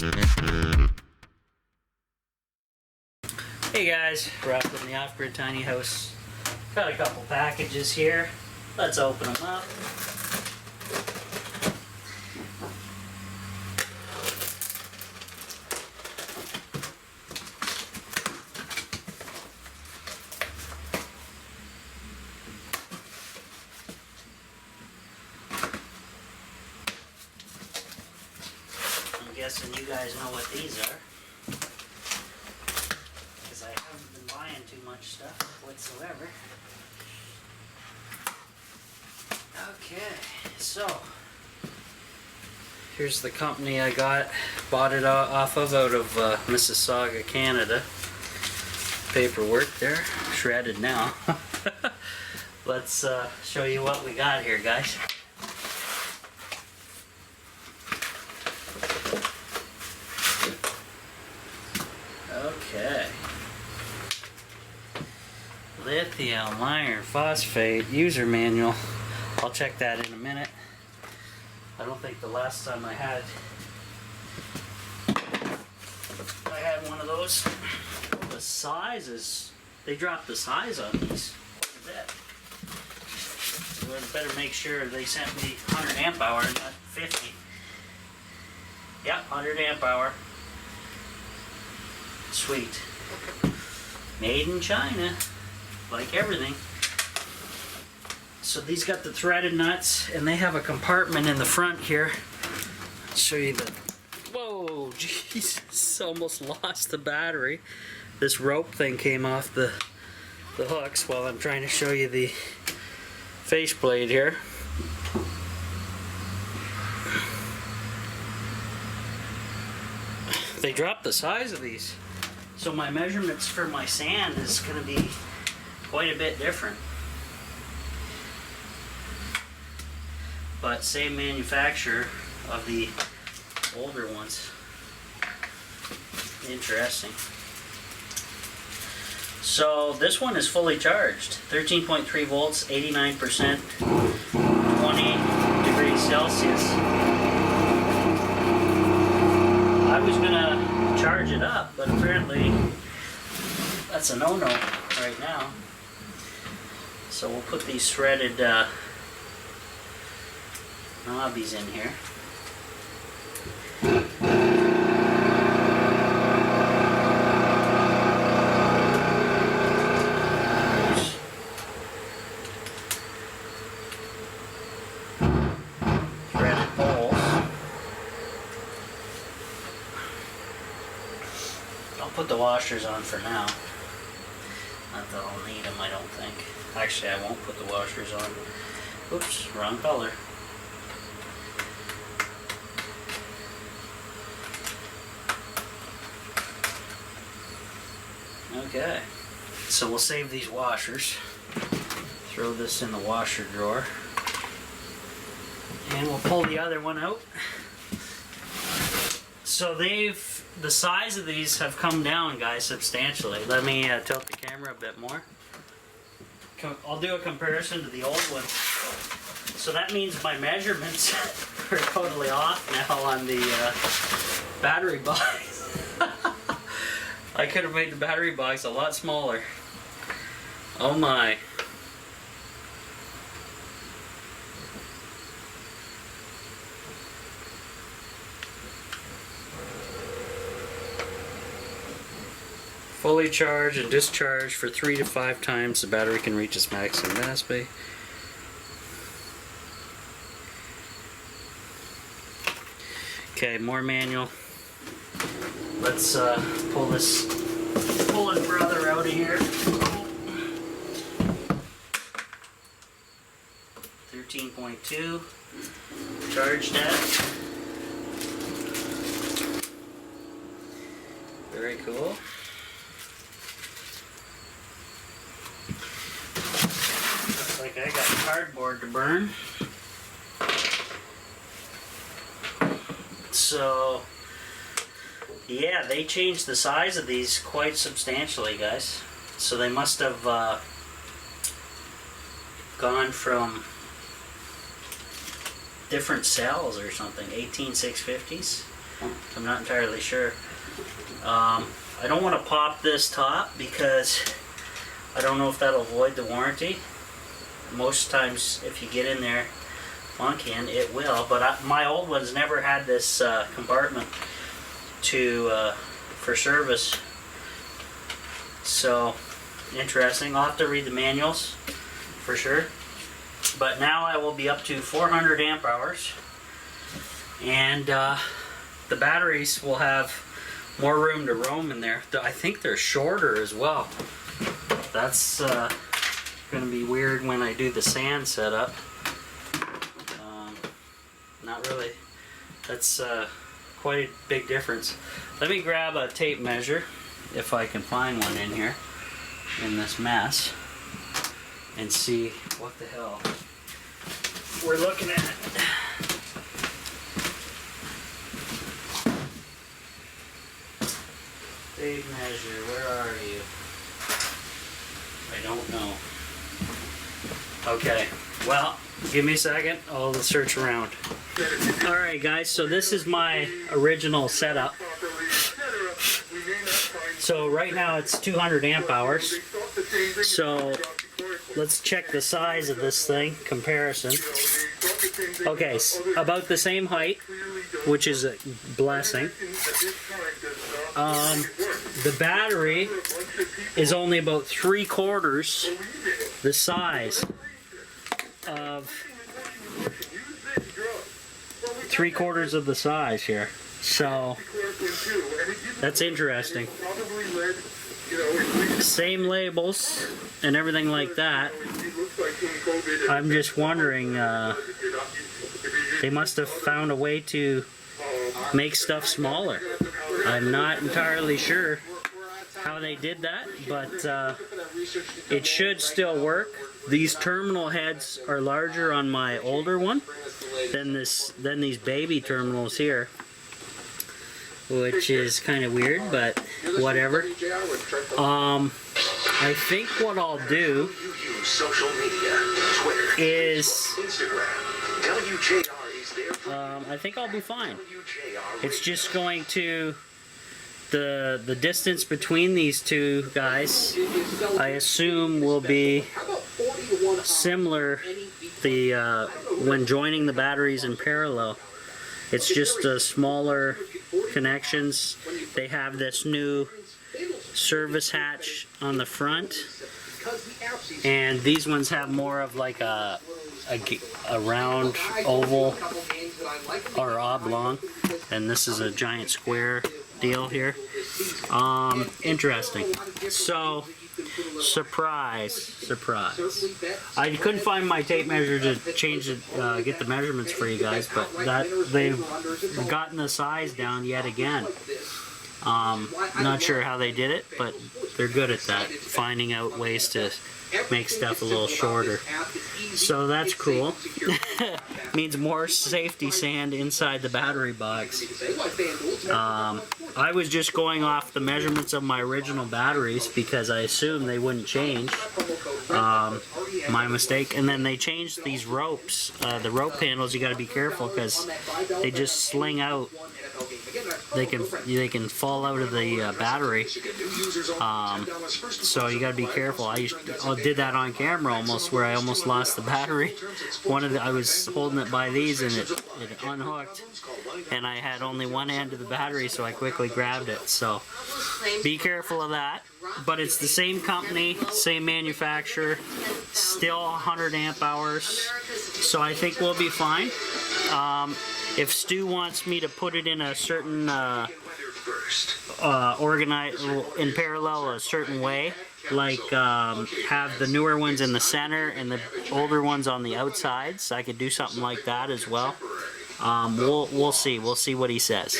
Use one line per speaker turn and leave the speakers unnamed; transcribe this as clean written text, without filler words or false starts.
Hey guys, Rob in the off-grid tiny house. Got a couple packages here. Let's open them up. I'm guessing you guys know what these are, because I haven't been buying too much stuff whatsoever. Okay, so here's the company I bought it off of out of Mississauga, Canada. Paperwork there, shredded now. Let's show you what we got here, guys. Okay. Lithium, iron, phosphate, user manual. I'll check that in a minute. I don't think the last time I had one of those. Oh, the size is, they dropped the size on these quite a bit. So I better make sure they sent me 100 amp hour, not 50. Yep, 100 amp hour. Sweet. Made in China, like everything. So these got the threaded nuts, and they have a compartment in the front here. I'll show you the, whoa, Jesus, almost lost the battery. This rope thing came off the hooks while I'm trying to show you the faceplate here. They dropped the size of these. So my measurements for my sand is going to be quite a bit different. But same manufacturer of the older ones. Interesting. So this one is fully charged. 13.3 volts, 89%, 20 degrees Celsius. I was gonna charge it up, but apparently that's a no-no right now. So we'll put these threaded knobbies in here. Threaded bowls. I'll put the washers on for now. Not that I'll need them, I don't think. Actually, I won't put the washers on. Oops, wrong color. Okay, so we'll save these washers. Throw this in the washer drawer. And we'll pull the other one out. So the size of these have come down, guys, substantially. Let me tilt the camera a bit more. I'll do a comparison to the old one. So that means my measurements are totally off now on the battery box. I could have made the battery box a lot smaller. Oh my. Fully charged and discharged for 3 to 5 times the battery can reach its maximum capacity. Okay, more manual. Let's pull this pulling brother out of here. 13.2 charged at. Very cool. Looks like I got cardboard to burn. So yeah, they changed the size of these quite substantially, guys. So they must have gone from different cells or something, 18650s. I'm not entirely sure. I don't want to pop this top because I don't know if that'll void the warranty. Most times if you get in there funking, it will, but my old ones never had this compartment for service. So interesting. I'll have to read the manuals for sure. But now I will be up to 400 amp hours, and the batteries will have more room to roam in there. I think they're shorter as well. That's going to be weird when I do the sand setup. Not really. That's quite a big difference. Let me grab a tape measure, if I can find one in here, in this mess, and see what the hell we're looking at. Tape measure, where are you? I don't know. Okay, well, give me a second, I'll search around. Alright guys, so this is my original setup. So right now it's 200 amp hours. So let's check the size of this thing, comparison. Okay, about the same height, which is a blessing. The battery is only about 3/4 the size of 3/4 of the size here. So that's interesting. Same labels and everything like that. I'm just wondering, they must have found a way to make stuff smaller. I'm not entirely sure how they did that, but it should still work. These terminal heads are larger on my older one than these baby terminals here, which is kind of weird, but whatever. I think what I'll do is I think I'll be fine. It's just going to the distance between these two guys, I assume, will be similar when joining the batteries in parallel. It's just smaller connections. They have this new service hatch on the front, and these ones have more of like a round oval or oblong, and this is a giant square deal here. Interesting. So, surprise. I couldn't find my tape measure to change it, get the measurements for you guys, but they've gotten the size down yet again. Not sure how they did it, but they're good at that, finding out ways to make stuff a little shorter. So that's cool. Means more safety sand inside the battery box. I was just going off the measurements of my original batteries because I assumed they wouldn't change. My mistake. And then they changed these ropes. The rope handles, you got to be careful because they just sling out. They can fall out of the battery, so you got to be careful. I did that on camera almost, where I almost lost the battery. I was holding it by these and it unhooked, and I had only one end of the battery, so I quickly grabbed it. So be careful of that. But it's the same company, same manufacturer, still 100 amp hours, so I think we'll be fine. If Stu wants me to put it in a certain organize in parallel a certain way, like have the newer ones in the center and the older ones on the outsides, I could do something like that as well. We'll see what he says.